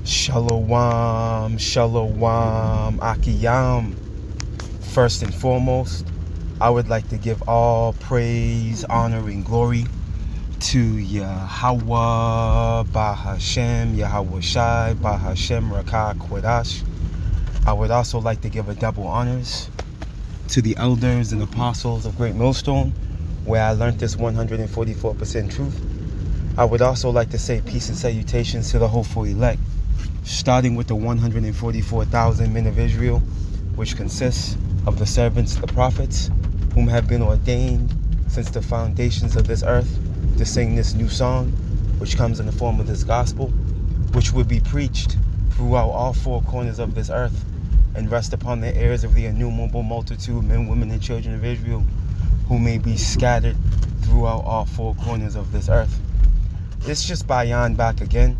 Shalom, shalom, akiyam. First and foremost, I would like to give all praise, honor, and glory to Yahweh, Bahashem, Yahweh Shai, Bahashem, Rakah, Kwadash. I would also like to give a double honors to the elders and apostles of Great Millstone, where I learned this 144% truth. I would also like to say peace and salutations to the hopeful elect, starting with the 144,000 men of Israel, which consists of the servants, the prophets, whom have been ordained since the foundations of this earth to sing this new song, which comes in the form of this gospel, which will be preached throughout all four corners of this earth and rest upon the ears of the innumerable multitude, men, women, and children of Israel, who may be scattered throughout all four corners of this earth. It's just Bayan back again,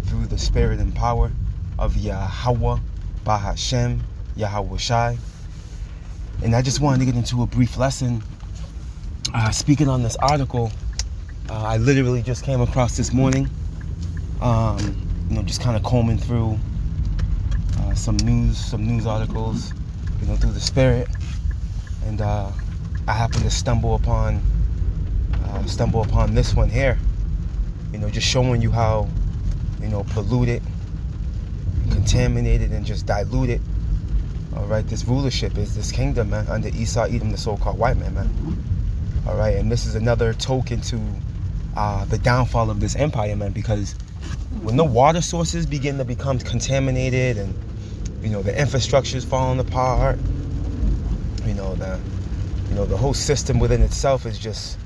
through the spirit and power of Yahweh, Bahashem, Yahweh Shai. And I just wanted to get into a brief lesson. Speaking on this article, I literally just came across this morning, just kind of combing through some news articles, through the spirit. And I happened to stumble upon this one here, just showing you how polluted, contaminated, and just diluted, all right, this rulership is, this kingdom, man, under Esau, Edom, the so-called white man, all right. And this is another token to the downfall of this empire, man, because when the water sources begin to become contaminated and, the infrastructure is falling apart, the whole system within itself is just,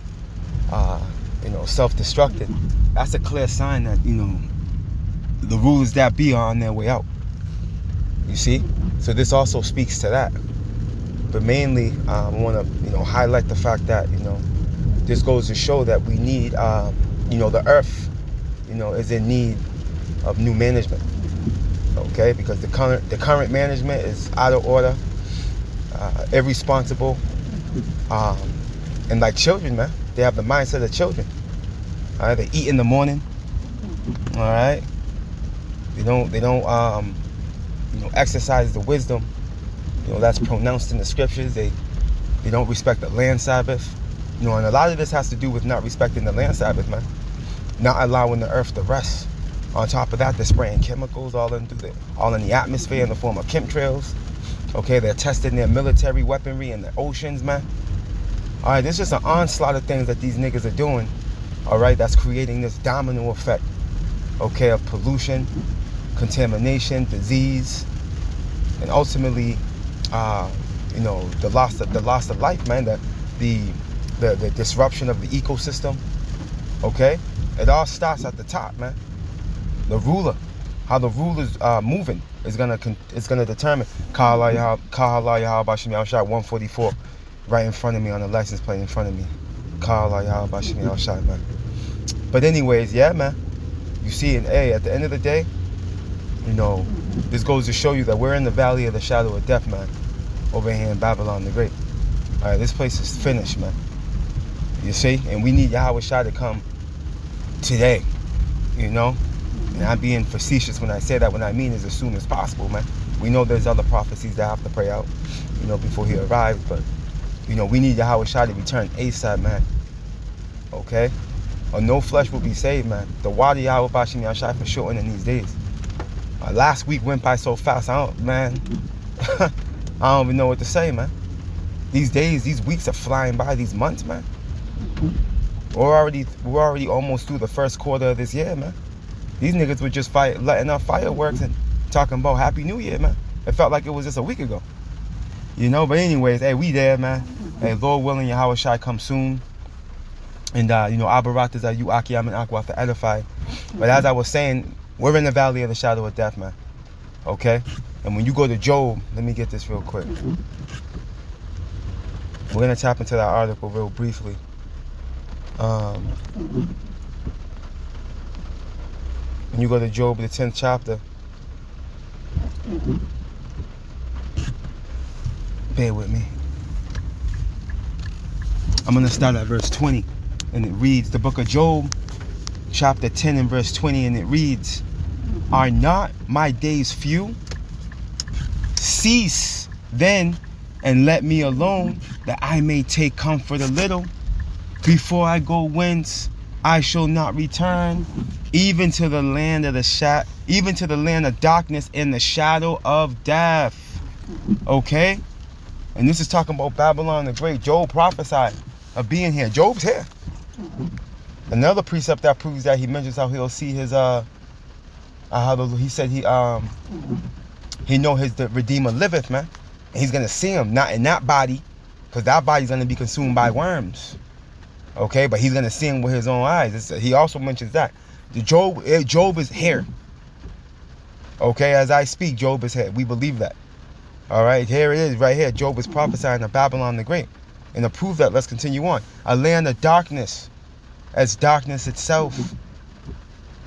self-destructed, that's a clear sign that, the rulers that be are on their way out. You see? So this also speaks to that. But mainly, I want to, highlight the fact that, this goes to show that we need, the earth, is in need of new management. Okay? Because the current management is out of order, irresponsible, and like children, man, they have the mindset of children. All right? They eat in the morning. All right? They don't exercise the wisdom, that's pronounced in the scriptures. They don't respect the land Sabbath, and a lot of this has to do with not respecting the land Sabbath, man. Not allowing the earth to rest. On top of that, they're spraying chemicals all in the atmosphere in the form of chemtrails. Okay, they're testing their military weaponry in the oceans, man. All right, there's just an onslaught of things that these niggas are doing, all right, that's creating this domino effect, okay, of pollution, contamination, disease, and ultimately, the loss of life, man. The disruption of the ecosystem. Okay, it all starts at the top, man. The ruler, how the ruler's moving is gonna determine. Kahala Yahweh Bashim Yahushai 144, right in front of me on the license plate in front of me. Kahala Yahweh Bashim Yahushai, man. But anyways, yeah, man. You see, at the end of the day, this goes to show you that we're in the valley of the shadow of death, man, over here in Babylon the Great. All right, this place is finished, man. You see? And we need Yahweh Shai to come today, And I'm being facetious when I say that. What I mean is as soon as possible, man. We know there's other prophecies that have to pray out, before he arrives. But, we need Yahweh Shai to return ASAP, man. Okay? Or no flesh will be saved, man. The water Yahweh Bashim Yahushai for shortening in these days. Last week went by so fast, I don't even know what to say, man. These days, these weeks are flying by, these months, man. We're already almost through the first quarter of this year, man. These niggas were just letting off fireworks and talking about Happy New Year, man. It felt like it was just a week ago. But anyways, hey, we there, man. Hey, Lord willing, Yahweh Shai come soon. And, Abaratas are you, Akiyam and Akwa to edify. But as I was saying, we're in the valley of the shadow of death, man. Okay? And when you go to Job, let me get this real quick. We're going to tap into that article real briefly. When you go to Job, the 10th chapter, bear with me. I'm going to start at verse 20. And it reads, the book of Job, chapter 10 and verse 20, and it reads, Are not my days few? Cease then and let me alone, that I may take comfort a little. Before I go whence I shall not return, even to the land of even to the land of darkness and the shadow of death. Okay? And this is talking about Babylon the Great. Job prophesied of being here. Job's here. Another precept that proves that, he mentions how he'll see his he said he know the Redeemer liveth, man. And he's gonna see him, not in that body, because that body's gonna be consumed by worms. Okay, but he's gonna see him with his own eyes. He also mentions that Job is here. Okay, as I speak, Job is here. We believe that. All right, here it is, right here. Job is prophesying of Babylon the Great, and to prove that, let's continue on. A land of darkness, as darkness itself,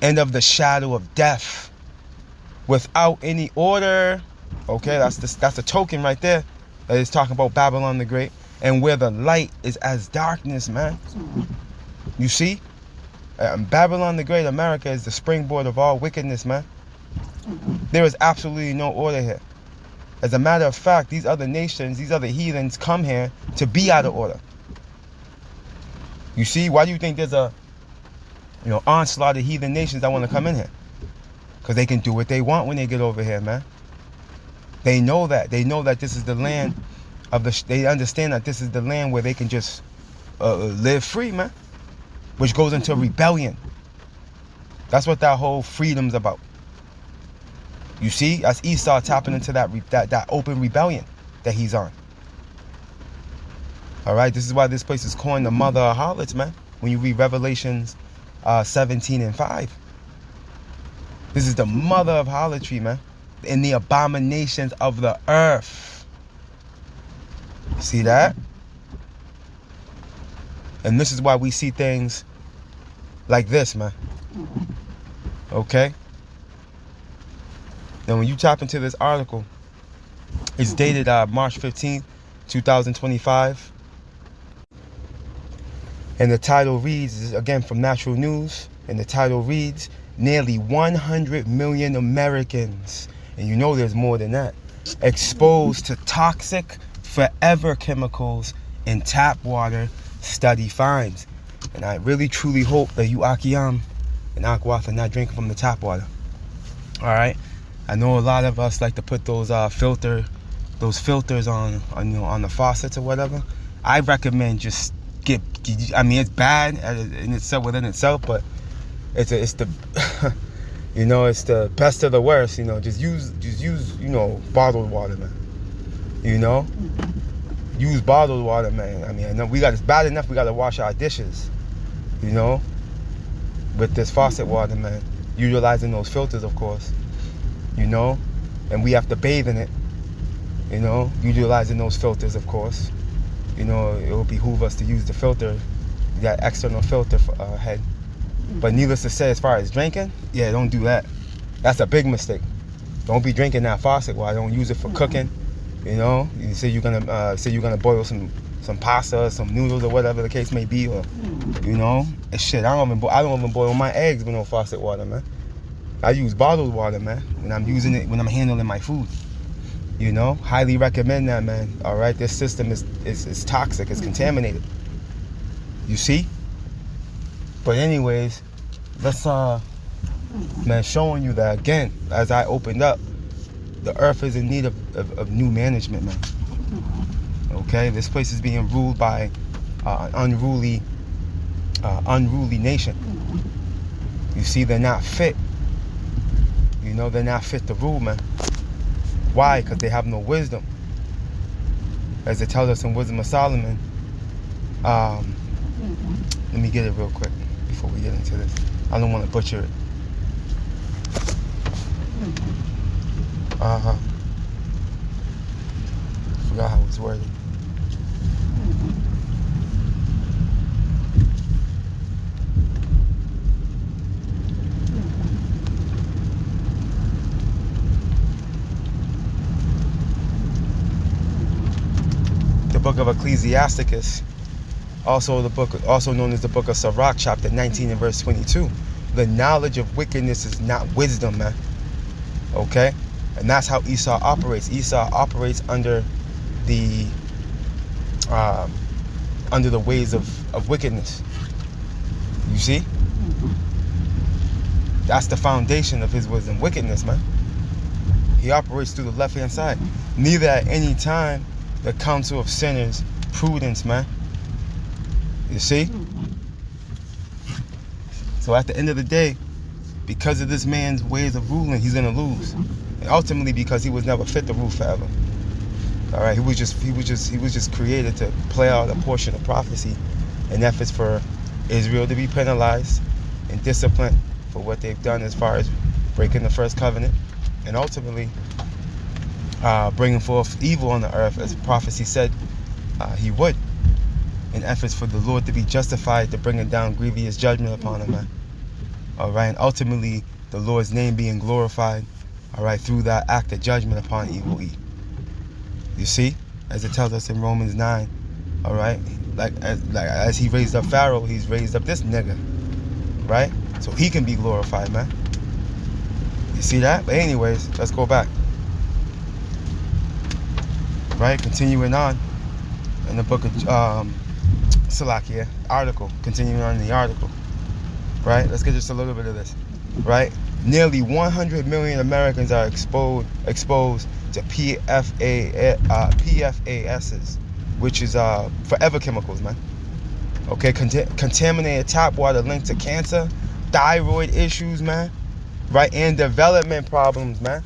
and of the shadow of death, without any order. Okay, that's a token right there that is talking about Babylon the Great, and where the light is as darkness, man. You see, Babylon the Great, America, is the springboard of all wickedness, man. There is absolutely no order here. As a matter of fact, these other nations, these other heathens come here to be out of order. You see, why do you think there's a onslaught of heathen nations that want to come in here? Because they can do what they want when they get over here, man. They know that. They know that this is the land of they understand that this is the land where they can just live free, man. Which goes into rebellion. That's what that whole freedom's about. You see, that's Esau tapping into that open rebellion that he's on. All right, this is why this place is coined the mother of harlots, man. When you read Revelations 17:5. This is the mother of harlotry, man. And the abominations of the earth. See that? And this is why we see things like this, man. Okay? Now, when you tap into this article, it's dated March 15th, 2025. And the title reads, again from Natural News, and the title reads, nearly 100 million Americans, and you know there's more than that, exposed to toxic forever chemicals in tap water, study finds. And I really truly hope that you Akiyam and Akwath are not drinking from the tap water. All right, I know a lot of us like to put those filters on the faucets or whatever. I recommend just it's bad in itself, within itself, but it's the it's the best of the worst. Just use bottled water, man. Use bottled water, man. I know it's bad enough we gotta wash our dishes, with this faucet water, man. Utilizing those filters, of course, and we have to bathe in it, utilizing those filters, of course. It will behoove us to use the filter, that external filter head. But needless to say, as far as drinking, yeah, don't do that. That's a big mistake. Don't be drinking that faucet water. Don't use it for cooking. You say you're gonna boil some pasta, some noodles, or whatever the case may be, or shit. I don't even boil my eggs with no faucet water, man. I use bottled water, man, when I'm handling my food. Highly recommend that, man. All right, this system is toxic. It's contaminated. You see? But anyways, let's man, showing you that again, as I opened up, the earth is in need of new management, man. Okay, this place is being ruled by an unruly nation. You see, they're not fit. They're not fit to rule, man. Why? Because they have no wisdom. As it tells us in Wisdom of Solomon. Let me get it real quick before we get into this. I don't want to butcher it. Forgot how it's worded. The book of Ecclesiasticus, also known as the book of Sirach, chapter 19 and verse 22. The knowledge of wickedness is not wisdom, man. Okay? And that's how Esau operates. Esau operates under the ways of wickedness. You see? That's the foundation of his wisdom. Wickedness, man. He operates through the left-hand side. Neither at any time the counsel of sinners, prudence, man. You see? So at the end of the day, because of this man's ways of ruling, he's gonna lose. And ultimately because he was never fit to rule forever. Alright, he was just created to play out a portion of prophecy in efforts for Israel to be penalized and disciplined for what they've done as far as breaking the first covenant, and ultimately bringing forth evil on the earth, as prophecy said he would, in efforts for the Lord to be justified, to bringing down grievous judgment upon him, man. Alright, and ultimately the Lord's name being glorified, alright, through that act of judgment upon evil E. You see, as it tells us in Romans 9, alright, as he raised up Pharaoh, he's raised up this nigga, right? So he can be glorified, man. You see that? But anyways, let's go back. Right, continuing on in the book of Salakia, article, continuing on in the article. Right, let's get just a little bit of this. Right, nearly 100 million Americans are exposed to PFASs, which is forever chemicals, man. Okay, contaminated tap water linked to cancer, thyroid issues, man. Right, and development problems, man.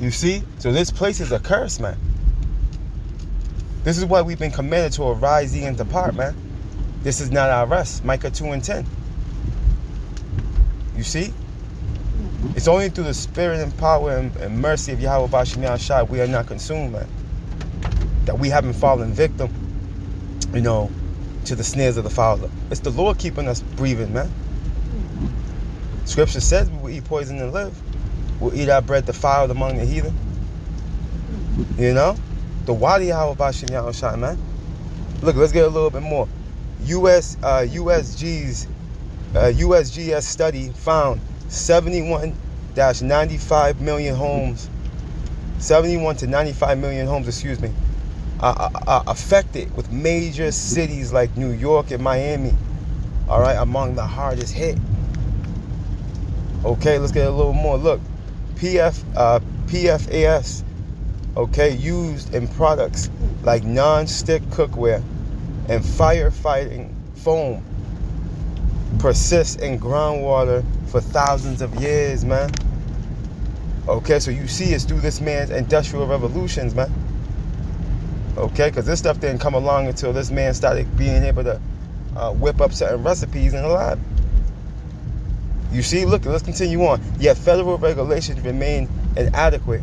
You see? So this place is a curse, man. This is why we've been commanded to arise ye and depart, man. This is not our rest. Micah 2:10. You see? It's only through the spirit and power and mercy of Yahweh Bashim Yahshai we are not consumed, man. That we haven't fallen victim, to the snares of the fowler. It's the Lord keeping us breathing, man. Scripture says we will eat poison and live. We'll eat our bread defiled among the heathen. The Wadi Yahweh Bashim Yahshai, man. Look, let's get a little bit more. USGS study found 71-95 million homes, 71 to 95 million homes, are affected, with major cities like New York and Miami, all right, among the hardest hit. Okay, let's get a little more. Look, PFAS, okay, used in products like non-stick cookware and firefighting foam persists in groundwater for thousands of years, man. Okay, so you see it's through this man's industrial revolutions, man. Okay, because this stuff didn't come along until this man started being able to whip up certain recipes in the lab. You see, look, let's continue on. Yet federal regulations remain inadequate.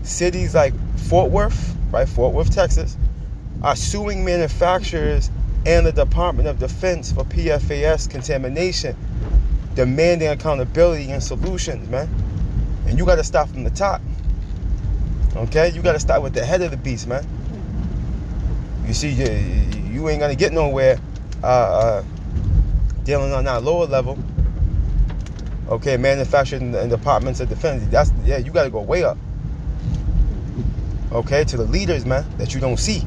Cities like Fort Worth, Texas, are suing manufacturers and the Department of Defense for PFAS contamination, demanding accountability and solutions, man. And you got to start from the top. Okay, you got to start with the head of the beast, man. You see, you ain't gonna get nowhere dealing on that lower level. Okay, manufacturing and departments of defense. You got to go way up. Okay, to the leaders, man, that you don't see.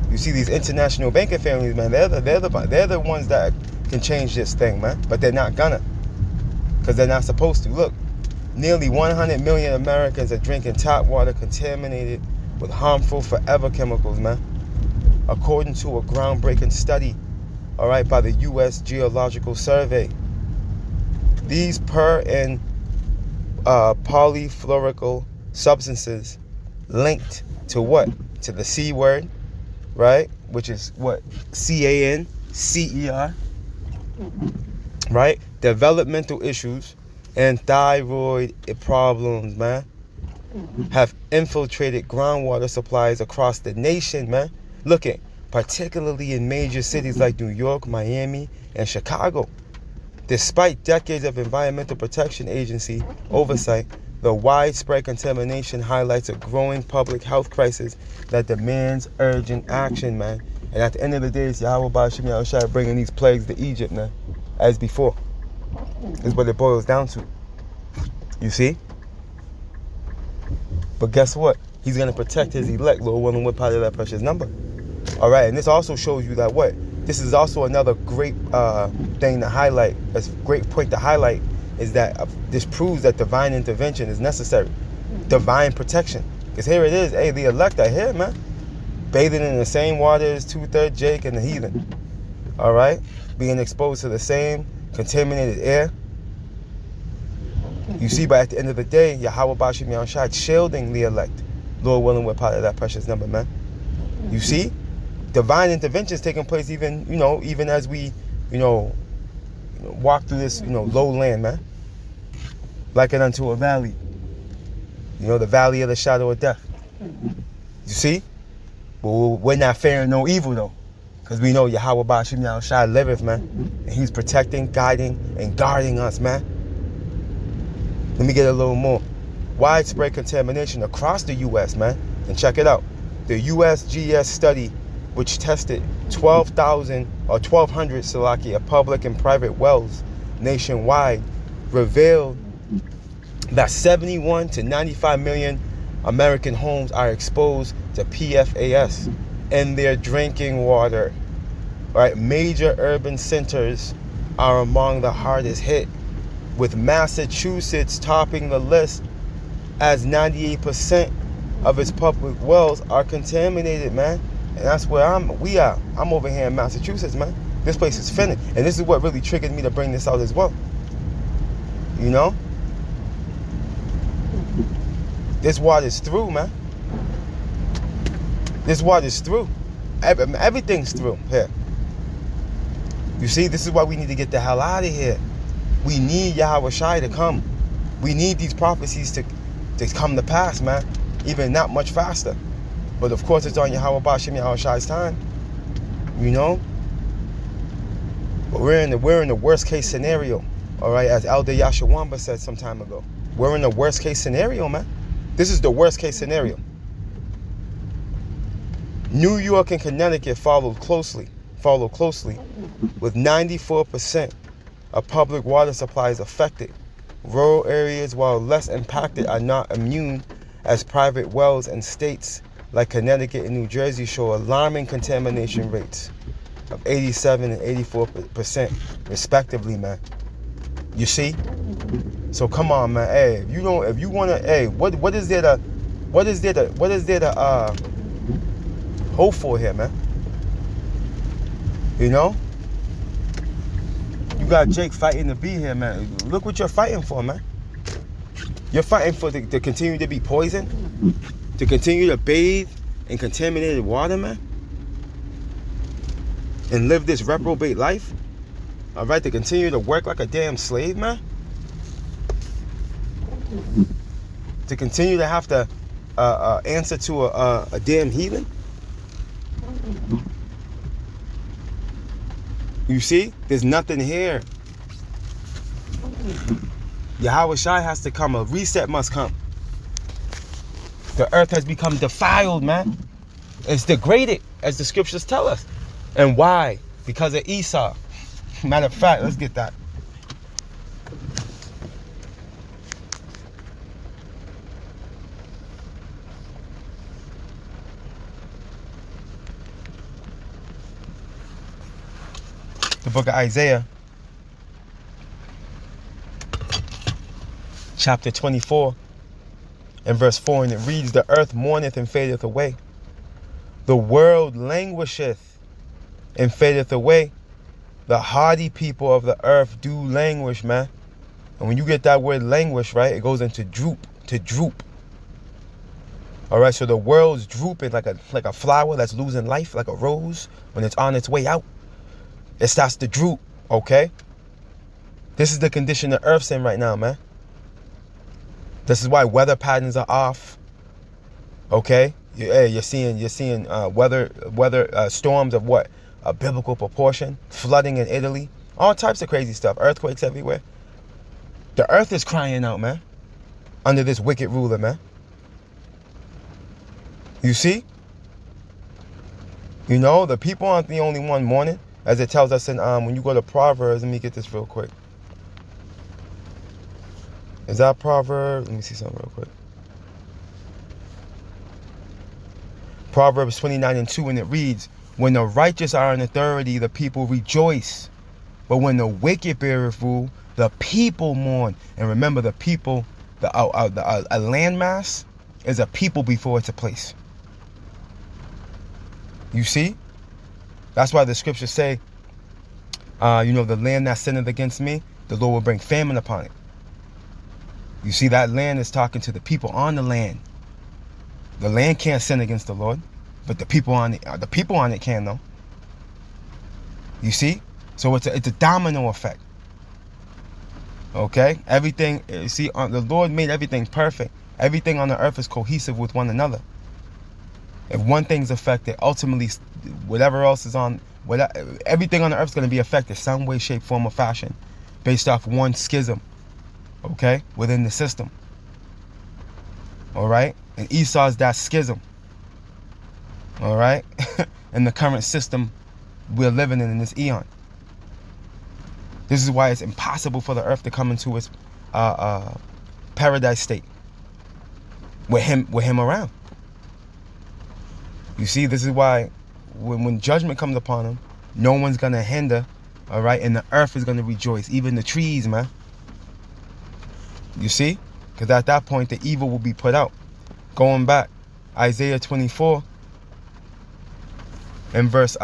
You see these international banking families, man. They're the ones that can change this thing, man. But they're not gonna, because they're not supposed to. Look, nearly 100 million Americans are drinking tap water contaminated with harmful forever chemicals, man. According to a groundbreaking study, all right, by the U.S. Geological Survey, these per and polyfluoroalkyl substances linked to what? To the C word, right? Which is what? CANCER, right? Developmental issues and thyroid problems, man, have infiltrated groundwater supplies across the nation, man. Look at, particularly in major cities like New York, Miami, and Chicago. Despite decades of Environmental Protection Agency oversight, the widespread contamination highlights a growing public health crisis that demands urgent action, man. And at the end of the day, it's Yahweh Bashim Yahushua bringing these plagues to Egypt, man, as before. Is what it boils down to. You see? But guess what? He's going to protect his elect, Lord willing, with part of that precious number. All right, and this also shows you that what? This is also another great thing to highlight, a great point to highlight, is that this proves that divine intervention is necessary. Divine protection. Because here it is, hey, the elect are here, man. Bathing in the same water as 2/3 Jake and the heathen. All right? Being exposed to the same contaminated air. You see, but at the end of the day, Yahweh Bashim Yahushua shielding the elect. Lord willing, we're part of that precious number, man. You see? Divine intervention is taking place even, even as we, walk through this, low land, man. Like it unto a valley. The valley of the shadow of death. You see? But we're not fearing no evil, though. Because we know Yahweh Bashim Yahushua liveth, man. And he's protecting, guiding, and guarding us, man. Let me get a little more. Widespread contamination across the U.S., man. And check it out. The USGS study, which tested 12,000 or 1,200 Salakia public and private wells nationwide, revealed that 71 to 95 million American homes are exposed to PFAS in their drinking water. Right? Major urban centers are among the hardest hit, with Massachusetts topping the list as 98% of its public wells are contaminated, man. And that's where we are. I'm over here in Massachusetts, man. This place is finished. And this is what really triggered me to bring this out as well. This water is through, man. This water is through. Everything's through here. You see, this is why we need to get the hell out of here. We need Yahweh Shai to come. We need these prophecies to come to pass, man. Even not much faster. But of course, it's on Yahweh Bashim Yahweh Shai's time. But we're in the worst case scenario. All right, as Elder Yashawamba said some time ago. We're in the worst case scenario, man. This is the worst case scenario. New York and Connecticut follow closely, with 94% of public water supplies affected. Rural areas, while less impacted, are not immune, as private wells in states like Connecticut and New Jersey show alarming contamination rates of 87 and 84% respectively, man. You see? So come on, man. Hey, if you wanna, hey, what is there to hope for here, man? You got Jake fighting to be here, man. Look what you're fighting for, man. You're fighting for to continue to be poisoned, to continue to bathe in contaminated water, man, and live this reprobate life. All right, to continue to work like a damn slave, man. To continue to have to answer to a damn heathen. You see, there's nothing here. Yahweh Shai has to come. A reset must come. The earth has become defiled, man. It's degraded, as the scriptures tell us. And why? Because of Esau. Matter of fact, let's get that. The book of Isaiah, chapter 24, and verse 4, and it reads, "The earth mourneth and fadeth away. The world languisheth and fadeth away. The hardy people of the earth do languish," man. And when you get that word languish, right, it goes into droop, to droop. All right, so the world's drooping like a flower that's losing life, like a rose when it's on its way out. It starts to droop, okay? This is the condition the earth's in right now, man. This is why weather patterns are off, okay? You're seeing weather storms of what? A biblical proportion, flooding in Italy, all types of crazy stuff, earthquakes everywhere. The earth is crying out, man, under this wicked ruler, man. You see? The people aren't the only one mourning, as it tells us in when you go to Proverbs. Let me get this real quick. Is that Proverbs? Let me see something real quick. Proverbs 29:2, and it reads, when the righteous are in authority, the people rejoice. But when the wicked beareth rule, the people mourn. And remember, the people, a landmass is a people before it's a place. You see? That's why the scriptures say, the land that sinneth against me, the Lord will bring famine upon it. You see, that land is talking to the people on the land. The land can't sin against the Lord, but the people on it can, though. You see? So it's a domino effect. Okay? Everything, you see, the Lord made everything perfect. Everything on the earth is cohesive with one another. If one thing's affected, ultimately, whatever else is everything on the earth is going to be affected some way, shape, form, or fashion based off one schism, okay, within the system. All right? And Esau's that schism. All right? In the current system we're living in this eon. This is why it's impossible for the earth to come into its paradise state with him around. You see, this is why when judgment comes upon him, no one's going to hinder, all right? And the earth is going to rejoice, even the trees, man. You see? Because at that point, the evil will be put out. Going back, Isaiah 24 and verse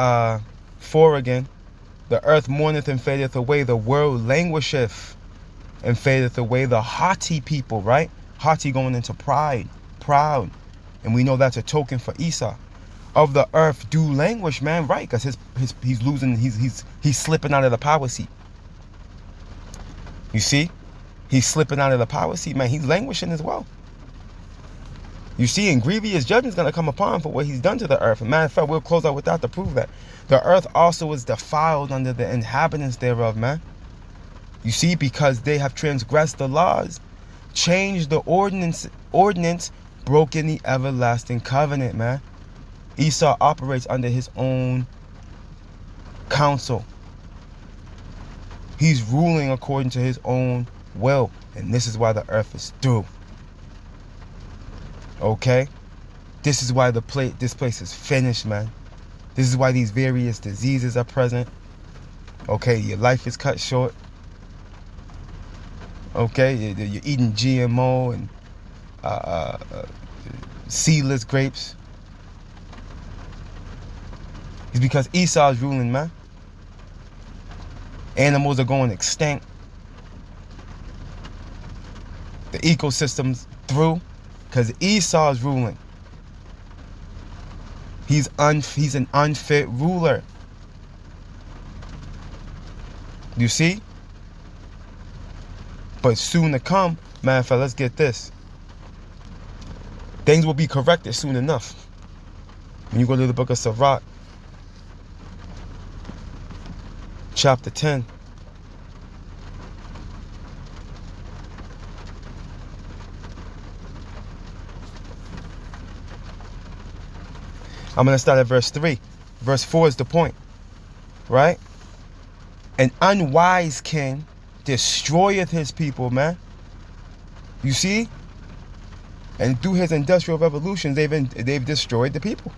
4 again. The earth mourneth and fadeth away. The world languisheth and fadeth away. The haughty people, right? Haughty going into pride, proud. And we know that's a token for Esau. Of the earth do languish, man, right? Because he's losing, he's slipping out of the power seat. You see? He's slipping out of the power seat, man. He's languishing as well. You see, and grievous judgment is going to come upon him for what he's done to the earth. And matter of fact, we'll close out with that to prove that. The earth also is defiled under the inhabitants thereof, man. You see, because they have transgressed the laws, changed the ordinance, broken the everlasting covenant, man. Esau operates under his own counsel. He's ruling according to his own will. And this is why the earth is through. Okay? This is why this place is finished, man. This is why these various diseases are present. Okay? Your life is cut short. Okay? You're eating GMO and seedless grapes. It's because Esau is ruling, man. Animals are going extinct. The ecosystem's through because Esau is ruling. He's an unfit ruler. You see? But soon to come, man, let's get this. Things will be corrected soon enough. When you go to the book of Sirach, chapter 10. I'm going to start at verse 3. Verse 4 is the point, right? An unwise king destroyeth his people, man. You see? And through his industrial revolutions, they've destroyed the people.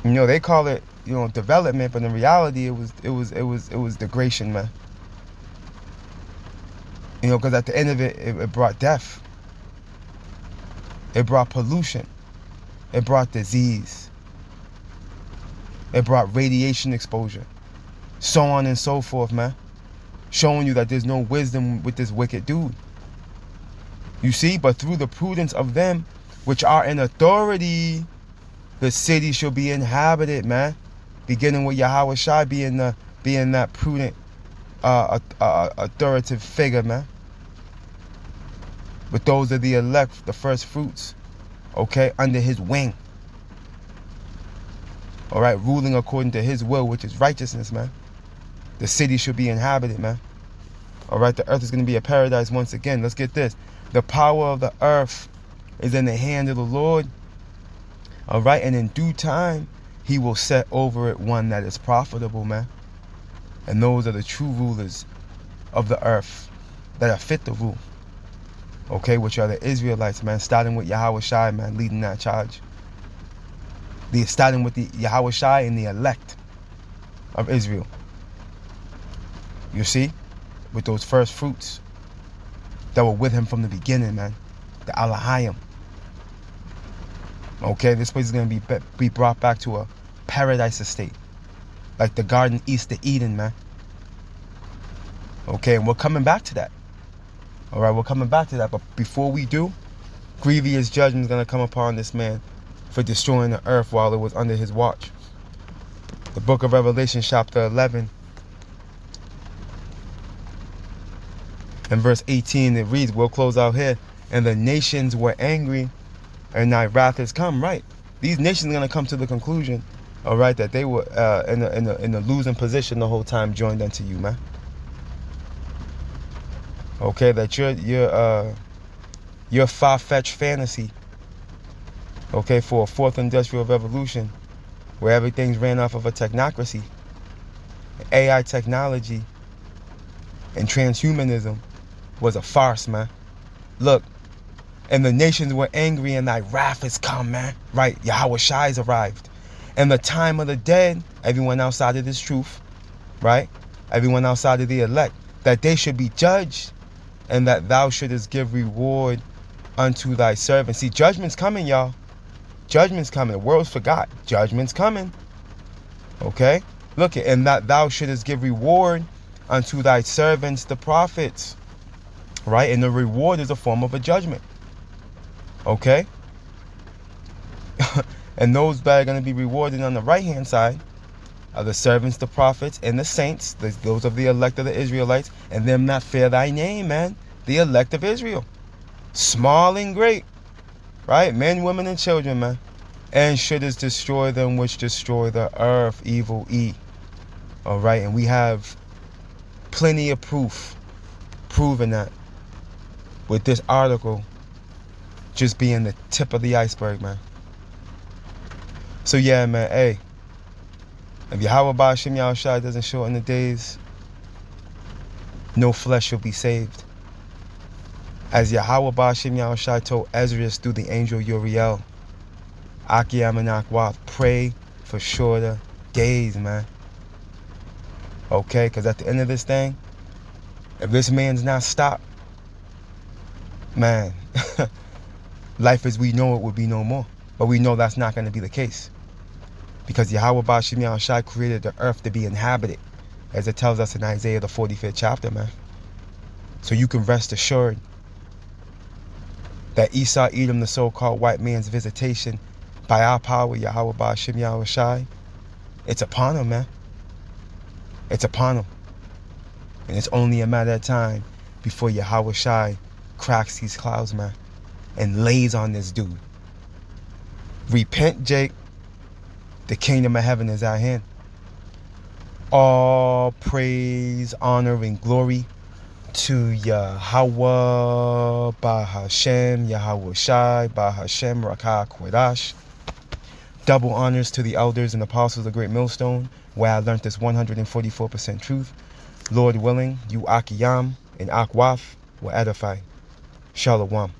You know, they call it, development, but in reality, it was degradation, man. Because at the end of it, it brought death. It brought pollution. It brought disease. It brought radiation exposure. So on and so forth, man. Showing you that there's no wisdom with this wicked dude. You see? But through the prudence of them which are in authority, the city shall be inhabited, man. Beginning with Yahweh Shai being that prudent, authoritative figure, man. But those are the elect, the first fruits, okay, under his wing. All right, ruling according to his will, which is righteousness, man. The city should be inhabited, man. All right, the earth is going to be a paradise once again. Let's get this. The power of the earth is in the hand of the Lord. All right, and in due time, he will set over it one that is profitable, man. And those are the true rulers of the earth. that are fit to rule. Okay, which are the Israelites, man, starting with Yahweh Shai, man, leading that charge. Starting with the Yahweh Shai and the elect of Israel. You see? With those first fruits that were with him from the beginning, man. The Alahayim. Okay, this place is going to be brought back to a paradise estate. Like the garden east of Eden, man. Okay, and we're coming back to that. Alright, we're coming back to that. But before we do, grievous judgment is going to come upon this man for destroying the earth while it was under his watch. The book of Revelation, chapter 11. And verse 18, it reads, we'll close out here. And the nations were angry, and thy wrath is come. Right. These nations are going to come to the conclusion, all right, that they were in a losing position the whole time joined unto you, man. Okay, that your far-fetched fantasy, okay, for a fourth industrial revolution, where everything's ran off of a technocracy, AI technology, and transhumanism, was a farce, man. Look, and the nations were angry, and thy wrath is come, man. Right, Yahweh Shai's arrived. And the time of the dead, everyone outside of this truth, right? Everyone outside of the elect, that they should be judged, and that thou shouldest give reward unto thy servants. See, judgment's coming, y'all. Judgment's coming. The world's forgot. Judgment's coming. Okay? Look, and that thou shouldest give reward unto thy servants, the prophets. Right? And the reward is a form of a judgment. Okay? And those that are going to be rewarded on the right-hand side are the servants, the prophets, and the saints. Those of the elect of the Israelites. And them that fear thy name, man. The elect of Israel. Small and great. Right? Men, women, and children, man. And shouldest destroy them which destroy the earth, evil E. All right? And we have plenty of proof proving that, with this article just being the tip of the iceberg, man. So yeah, man, hey, if Yahweh Ba'ashem Yahushua doesn't shorten the days, no flesh shall be saved. As Yahweh Ba'ashem Yahushua told Ezra through the angel Uriel, Akiyam and Akwaf, pray for shorter days, man. Okay, because at the end of this thing, if this man's not stopped, man, life as we know it would be no more. But we know that's not going to be the case. Because Yahweh Ba'ashem Yahushua created the earth to be inhabited, as it tells us in Isaiah the 45th chapter, man. So you can rest assured that Esau, Edom, the so-called white man's visitation, by our power, Yahweh Ba'ashem Yahushua, it's upon him, man. It's upon him. And it's only a matter of time before Yahweh Shai cracks these clouds, man, and lays on this dude. Repent, Jake. The kingdom of heaven is at hand. All praise, honor, and glory to Yahweh Ba'ashem, Yahweh Shai, Ba'ashem, Rakah Kodash. Double honors to the elders and apostles of Great Millstone, where I learned this 144% truth. Lord willing, you Akiyam and Akwaf will edify. Shalom.